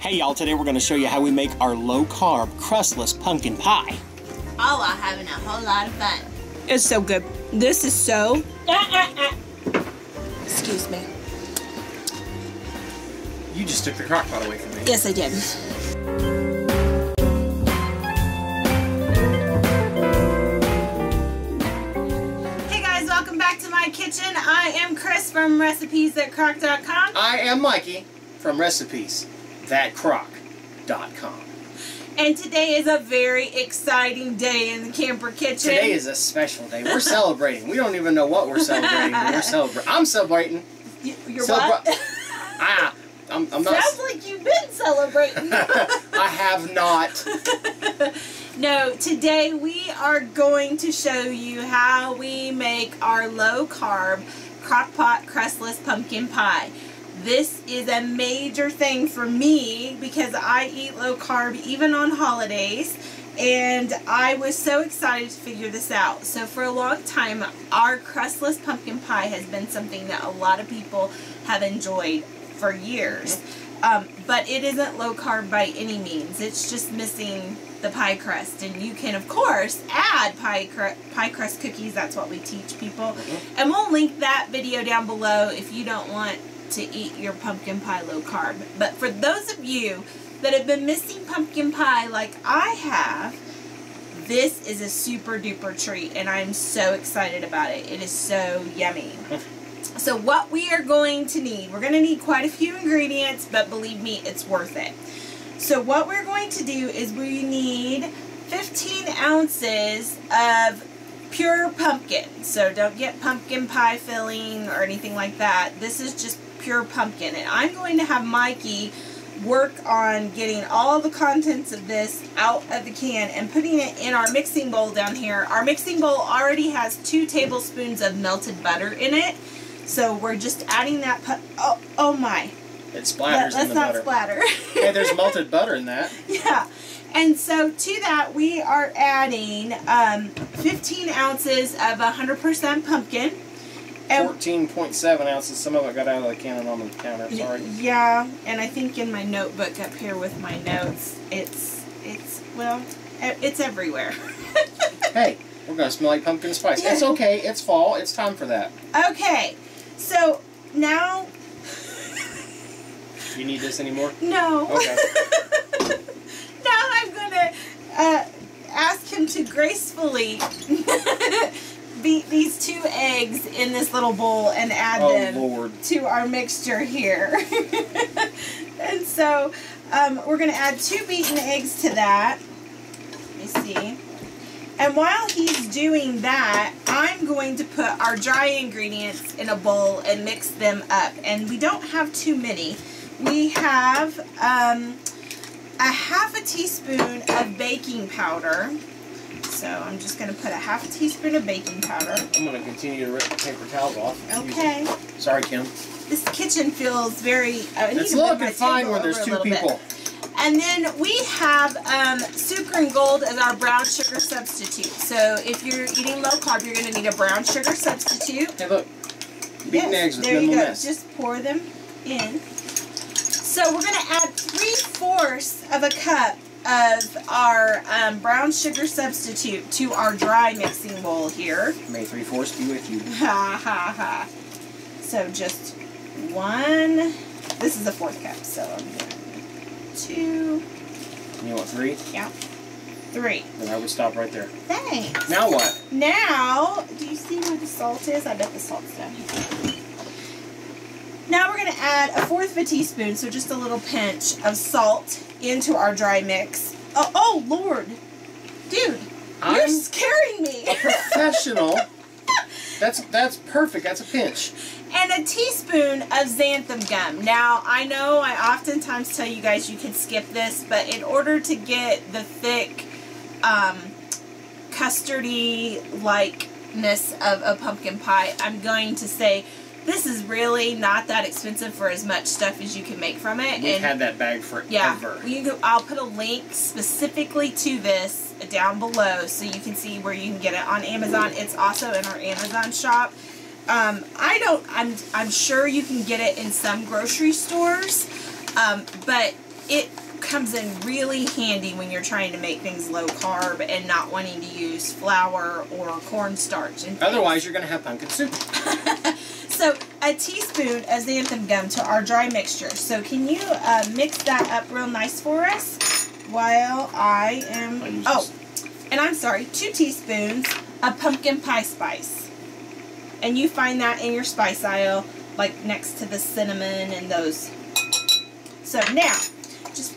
Hey y'all, today we're going to show you how we make our low-carb, crustless pumpkin pie. All while having a whole lot of fun. It's so good. This is so... Excuse me. You just took the crock pot away from me. Yes, I did. Hey guys, welcome back to my kitchen. I am Cris from recipes@crock.com. I am Mikey from recipes@crock.com. And today is a very exciting day in the camper kitchen. Today is a special day. We're celebrating. We don't even know what we're celebrating, but we're celebrating. I'm celebrating. You're what? I'm not. Sounds like you've been celebrating. I have not. No, today we are going to show you how we make our low-carb crock-pot crustless pumpkin pie. This is a major thing for me because I eat low-carb even on holidays, and I was so excited to figure this out. So for a long time, our crustless pumpkin pie has been something that a lot of people have enjoyed for years. But it isn't low-carb by any means. It's just missing the pie crust, and you can of course add pie crust cookies. That's what we teach people, and we'll link that video down below if you don't want to eat your pumpkin pie low carb. But for those of you that have been missing pumpkin pie like I have, this is a super duper treat, and I'm so excited about it. It is so yummy. So what we are going to need, we're going to need quite a few ingredients, but believe me, it's worth it. So what we're going to do is we need 15 ounces of pure pumpkin. So don't get pumpkin pie filling or anything like that. This is just pure pumpkin. And I'm going to have Mikey work on getting all the contents of this out of the can and putting it in our mixing bowl down here. Our mixing bowl already has 2 tablespoons of melted butter in it. So we're just adding that, oh my. It splatters in the butter. Let's not splatter. Hey, there's melted butter in that. Yeah. And so to that we are adding 15 ounces of 100% pumpkin. 14.7 ounces. Some of it got out of the can and on the counter. Sorry. Yeah, and I think in my notebook up here with my notes, it's everywhere. Hey, we're gonna smell like pumpkin spice. It's okay. It's fall. It's time for that. Okay, so now. You need this anymore? No. Okay. Now I'm gonna ask him to gracefully beat these 2 eggs in this little bowl and add them to our mixture here. And so we're going to add 2 beaten eggs to that. Let me see. And while he's doing that, I'm going to put our dry ingredients in a bowl and mix them up. And we don't have too many. We have a half a teaspoon of baking powder. So I'm just going to put a half a teaspoon of baking powder. I'm going to continue to rip the paper towels off. Okay. Sorry, Kim. This kitchen feels very... it's looking fine when there's 2 people. And then we have Sucre and Gold as our brown sugar substitute. So if you're eating low carb, you're going to need a brown sugar substitute. Hey, look. Beaten eggs with there you minimal go. mess. Just pour them in. So we're going to add 3/4 of a cup of our brown sugar substitute to our dry mixing bowl here. May 3/4 be with you. Ha ha ha. So just 1. This is a 4th cup, so I'm doing 2. You want 3? Yeah. 3. Then I would stop right there. Thanks. Now what? Now, do you see where the salt is? I bet the salt's down here. Now we're going to add 1/4 of a teaspoon, so just a little pinch of salt into our dry mix. Oh Lord. Dude, you're scaring me. A professional. That's perfect. That's a pinch. And a teaspoon of Xanthan Gum. Now, I know I oftentimes tell you guys you can skip this, but in order to get the thick, custardy-likeness of a pumpkin pie, I'm going to say this is really not that expensive for as much stuff as you can make from it. We've had that bag forever. Yeah, I'll put a link specifically to this down below so you can see where you can get it on Amazon. It's also in our Amazon shop. I'm sure you can get it in some grocery stores, but it comes in really handy when you're trying to make things low carb and not wanting to use flour or cornstarch. Otherwise, you're going to have pumpkin soup. So, a teaspoon of xanthan gum to our dry mixture. So, can you mix that up real nice for us while I am... Oh, and I'm sorry, 2 teaspoons of pumpkin pie spice. And you find that in your spice aisle, like next to the cinnamon and those. So, now, just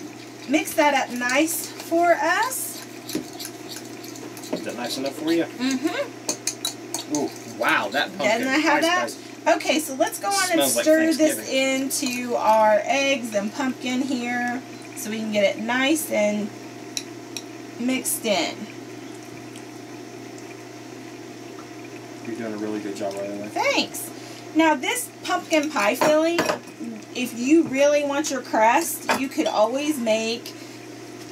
mix that up nice for us. Is that nice enough for you? Mm-hmm. Ooh, wow, that pumpkin Doesn't I have that? spice. Okay, so let's go on and stir this into our eggs and pumpkin here so we can get it nice and mixed in. You're doing a really good job right away. Thanks. Now this pumpkin pie filling, if you really want your crust, you could always make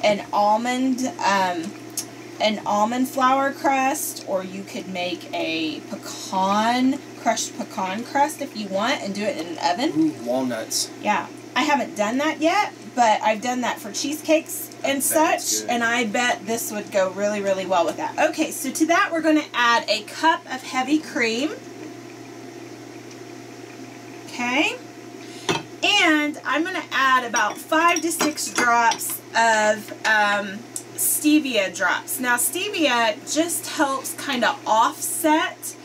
an almond flour crust, or you could make a crushed pecan crust if you want, and do it in an oven. Ooh, walnuts. Yeah, I haven't done that yet, but I've done that for cheesecakes and such, and I bet this would go really, really well with that. Okay, so to that we're going to add a cup of heavy cream. Okay, and I'm going to add about 5 to 6 drops of Stevia Drops. Now, Stevia just helps kind of offset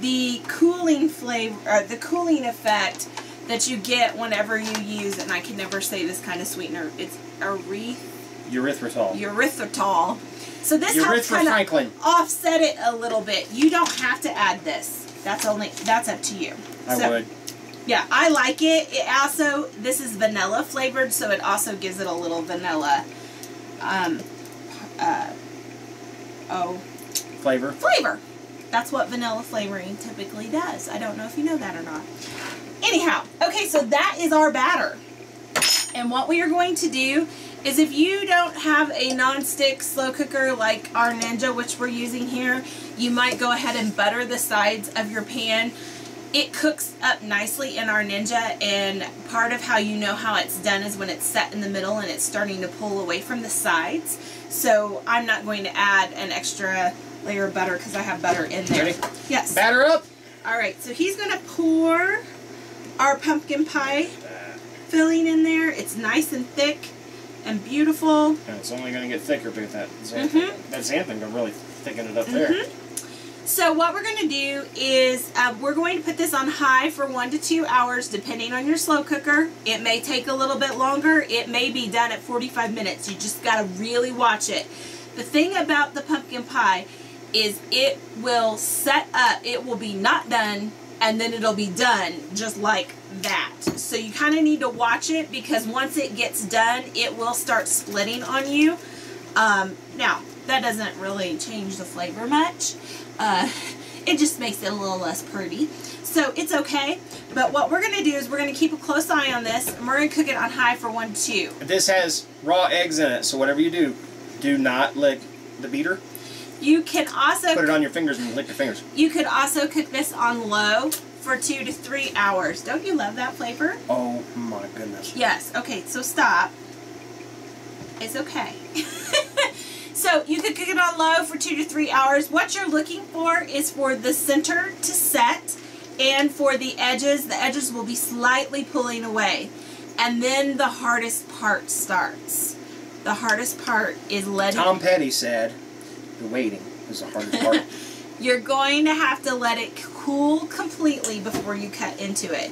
the cooling flavor, the cooling effect that you get whenever you use, and I can never say this kind of sweetener. It's erythritol. Erythritol. So this helps kind of offset it a little bit. You don't have to add this. That's up to you. I would. Yeah, I like it. It also, this is vanilla flavored, so it also gives it a little vanilla flavor. That's what vanilla flavoring typically does. I don't know if you know that or not. Anyhow, okay, so that is our batter. And what we are going to do is, if you don't have a non-stick slow cooker like our Ninja, which we're using here, you might go ahead and butter the sides of your pan. It cooks up nicely in our Ninja, and part of how you know how it's done is when it's set in the middle and it's starting to pull away from the sides. So I'm not going to add an extra layer of butter because I have butter in there. Ready? Yes. Batter up. Alright, so he's going to pour our pumpkin pie filling in there. It's nice and thick and beautiful. And it's only going to get thicker with that xanthan. That xanthan gonna really thicken it up there. So what we're going to do is we're going to put this on high for 1 to 2 hours depending on your slow cooker. It may take a little bit longer. It may be done at 45 minutes. You just got to really watch it. The thing about the pumpkin pie is it will set up. It will be not done, and then it'll be done just like that. So you kind of need to watch it, because once it gets done, it will start splitting on you. Now, that doesn't really change the flavor much. It just makes it a little less pretty. So it's okay. But what we're going to do is we're going to keep a close eye on this, and we're going to cook it on high for 1 to 2. This has raw eggs in it, so whatever you do, do not lick the beater. You can also put it on your fingers and lick your fingers. You could also cook this on low for 2 to 3 hours. Don't you love that flavor? Oh my goodness. Yes. Okay, so stop. It's okay. So you could cook it on low for 2 to 3 hours. What you're looking for is for the center to set, and for the edges will be slightly pulling away. And then the hardest part starts. The hardest part is letting... Tom Petty said the waiting is the hardest part. You're going to have to let it cool completely before you cut into it.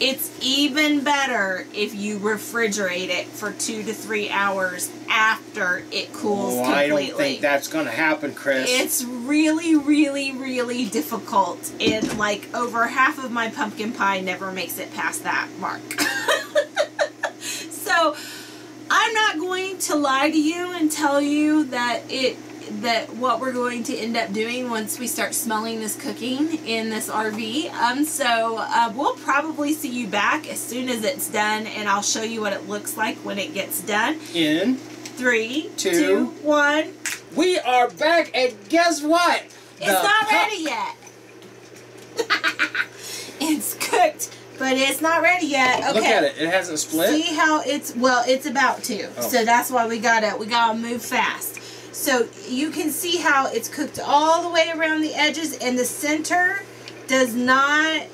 It's even better if you refrigerate it for 2 to 3 hours after it cools completely. I don't think that's going to happen, Cris. It's really, really, really difficult. And like over half of my pumpkin pie never makes it past that mark. So I'm not going to lie to you and tell you that what we're going to end up doing once we start smelling this cooking in this RV. So we'll probably see you back as soon as it's done, and I'll show you what it looks like when it gets done. In 3, 2, 1. We are back, and guess what? It's not ready yet. It's cooked But it's not ready yet. Okay. Look at it. It hasn't split. See how it's, well, it's about to. Oh. So that's why we gotta move fast. So you can see how it's cooked all the way around the edges, and the center does not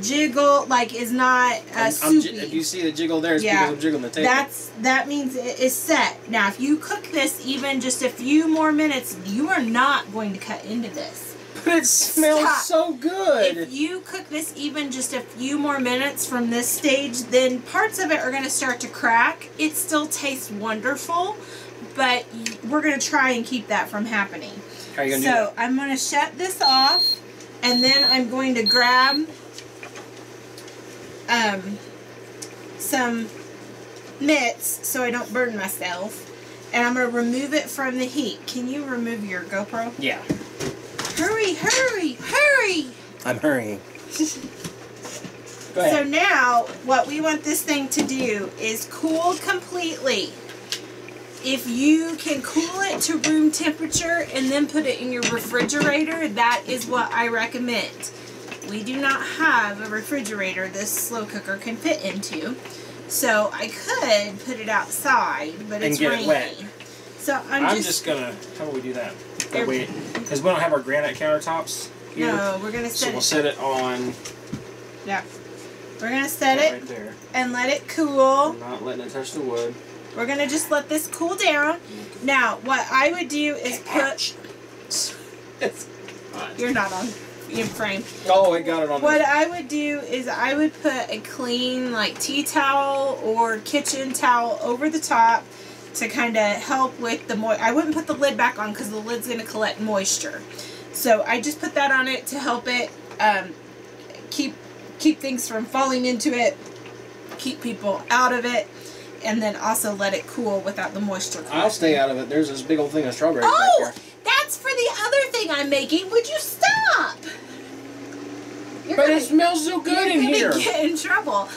jiggle, like is not soupy. If you see the jiggle there, it's because I'm jiggling the table. That means it is set. Now, if you cook this even just a few more minutes, you are not going to cut into this. But it smells so good. If you cook this even just a few more minutes from this stage, then parts of it are going to start to crack. It still tastes wonderful, but we're going to try and keep that from happening. How are you going to do that? So I'm going to shut this off, and then I'm going to grab some mitts so I don't burn myself, and I'm going to remove it from the heat. Can you remove your GoPro? Yeah. Hurry, hurry, hurry! I'm hurrying. Go ahead. So now, what we want this thing to do is cool completely. If you can cool it to room temperature and then put it in your refrigerator, that is what I recommend. We do not have a refrigerator this slow cooker can fit into. So I could put it outside, but it's rainy. It wet. So I'm just gonna, how do we do that? Because we don't have our granite countertops here. No, we're gonna set So we'll set it on. Yeah. We're gonna set right it there. and let it cool. We're not letting it touch the wood. We're gonna just let this cool down. Now, what I would do is put. You're not on in frame. Oh, it got it on. What I would do is I would put a clean, like, tea towel or kitchen towel over the top to kind of help with the I wouldn't put the lid back on because the lid's going to collect moisture. So I just put that on it to help it keep things from falling into it, keep people out of it, and then also let it cool without the moisture. I'll stay out of it. There's this big old thing of strawberries back Oh, there. that's for the other thing I'm making. Would you stop? But it smells so good in here. You're gonna get in trouble.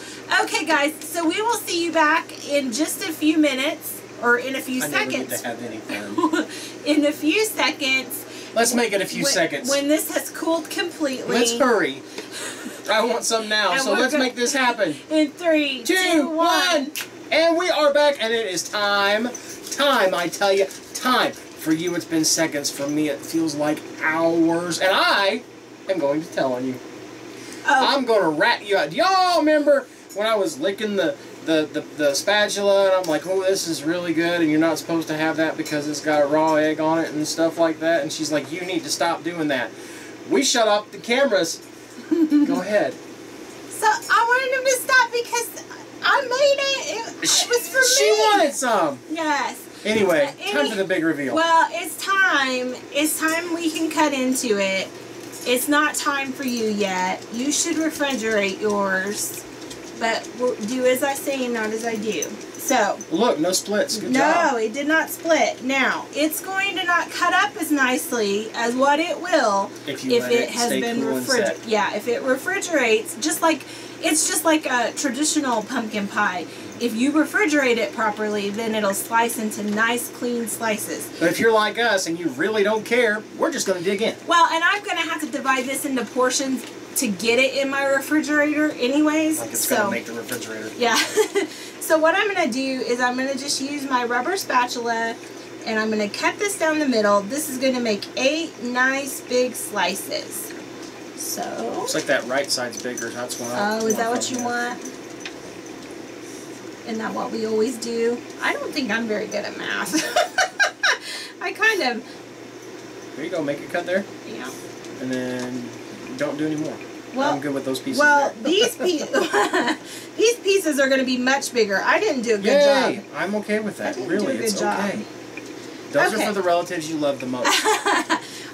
Okay, guys. So we will see you back in just a few minutes, or in a few seconds. I never get to have any fun. In a few seconds. Let's make it a few seconds. When this has cooled completely. Let's hurry. I want some now, And so let's make this happen. In 3, 2, 1. And we are back, and it is time. Time, I tell you. Time. For you, it's been seconds. For me, it feels like hours. And I am going to tell on you. Oh. I'm going to rat you out. Do y'all remember when I was licking the spatula, and I'm like, oh, this is really good, and you're not supposed to have that because it's got a raw egg on it and stuff like that? And she's like, you need to stop doing that. We shut off the cameras. Go ahead. So I wanted him to stop because I made it. It was for me. She wanted some. Yes. Anyway, time for the big reveal. Well, it's time. It's time we can cut into it. It's not time for you yet. You should refrigerate yours. But do as I say and not as I do. So. Look, no splits. Good no, job. it did not split. Now, it's going to not cut up as nicely as what it will if it has been refrigerated. Yeah, if it refrigerates, it's just like a traditional pumpkin pie. If you refrigerate it properly, then it'll slice into nice, clean slices. But if you're like us and you really don't care, we're just going to dig in. Well, and I'm going to have to divide this into portions to get it in my refrigerator anyways. Like it's going to make the refrigerator. Yeah. So what I'm going to do is I'm going to just use my rubber spatula and I'm going to cut this down the middle. This is going to make 8 nice big slices. So. Looks like that right side's bigger. That's what I want. Oh, is that what you want? Isn't that what we always do? I don't think I'm very good at math. I kind of. There you go. Make it cut there. Yeah. And then don't do any more. Well, I'm good with those pieces. Well, there. these pieces are going to be much bigger. I didn't do a good job. I'm okay with that. I didn't Really, do a good it's job. okay. Those are for the relatives you love the most.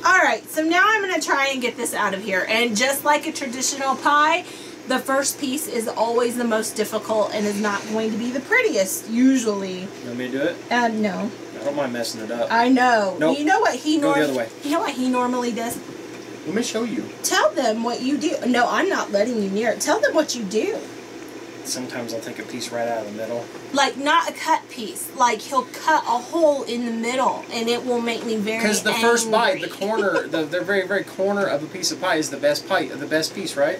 Alright, so now I'm going to try and get this out of here. And just like a traditional pie, the first piece is always the most difficult and is not going to be the prettiest, usually. You want me to do it? No. I don't mind messing it up. I know. Nope. You know what he Go the other way. You know what he normally does? Let me show you. Tell them what you do. No, I'm not letting you near it. Tell them what you do. Sometimes I'll take a piece right out of the middle. Like, not a cut piece. Like, he'll cut a hole in the middle, and it will make me very angry. Because the first bite, the corner, the very, very corner of a piece of pie is the best piece, right?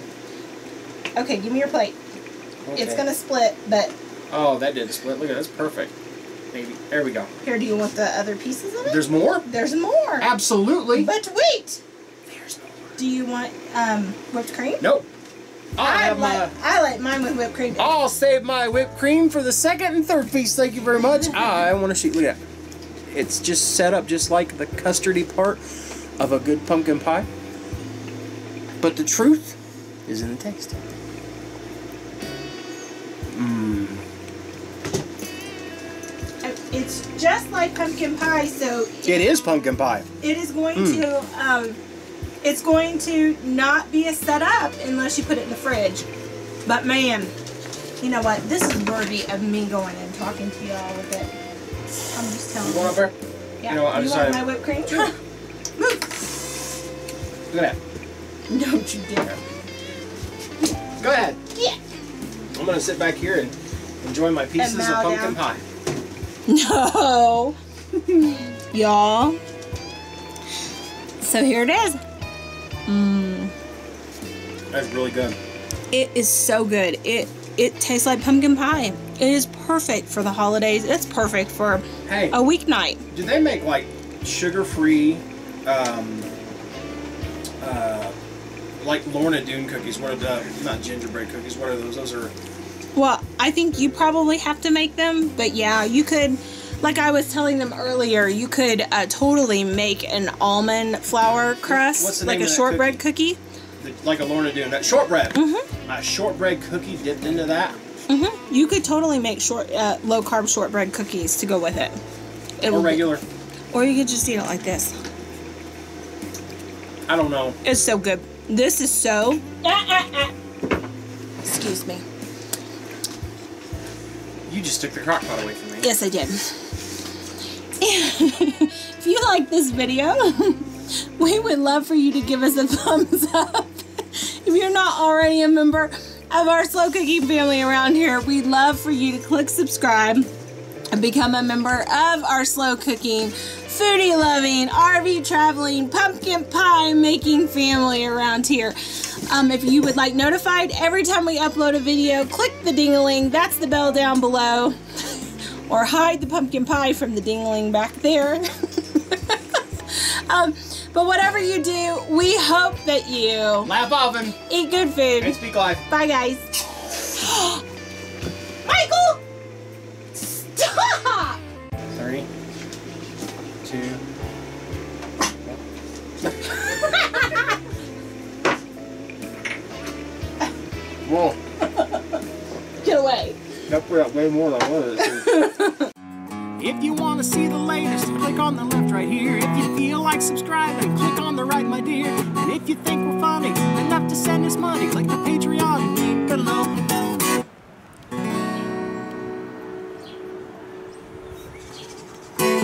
Okay, give me your plate. Okay. It's gonna split, but... Oh, that did split. Look at that. That's perfect. Maybe. There we go. Here, do you want the other pieces of it? There's more? There's more. Absolutely. But wait! There's more. Do you want whipped cream? Nope. I like mine with whipped cream. I'll save my whipped cream for the second and third piece. Thank you very much. I want to shoot. Look at that. It's just set up just like the custardy part of a good pumpkin pie. But the truth is in the taste. Mmm. It's just like pumpkin pie, so... It is pumpkin pie. It is going to... it's going to not be a setup unless you put it in the fridge. But man, you know what? This is worthy of me going and talking to y'all with it. I'm just telling you. You want over? Yeah. You know what? You want my whipped cream? Sure. Move. Look at that. Don't you dare. Go ahead. Yeah. I'm going to sit back here and enjoy my pieces of pumpkin pie. No. Y'all. So here it is. Mmm. That's really good. It is so good. It tastes like pumpkin pie. It is perfect for the holidays. It's perfect for Hey, a weeknight. do they make like sugar-free, like Lorna Doone cookies? What are the, not gingerbread cookies, what are those? Those are... Well, I think you probably have to make them, but yeah, you could, like I was telling them earlier, you could totally make an almond flour crust, What's the like name a of that shortbread cookie. Like a Lorna Doone, that shortbread. Mm-hmm. A shortbread cookie dipped into that. Mm-hmm. You could totally make low carb shortbread cookies to go with it. Or regular. Or you could just eat it like this. I don't know. It's so good. This is so... Excuse me. You just took the crock pot away from me. Yes, I did. If you like this video, we would love for you to give us a thumbs up. If you're not already a member of our slow cooking family around here, we'd love for you to click subscribe and become a member of our slow cooking, foodie loving, RV traveling, pumpkin pie making family around here. If you would like notified every time we upload a video, click the ding-a-ling. That's the bell down below. Or hide the pumpkin pie from the ding-a-ling back there. But whatever you do, we hope that you laugh often, eat good food, and speak life. Bye, guys. Michael! Stop! 3, 2. Whoa. Get away. That put out way more than I wanted it to. If you want to see the latest, click on the left right here. If you feel like subscribing, click on the right, my dear. And if you think we're funny, then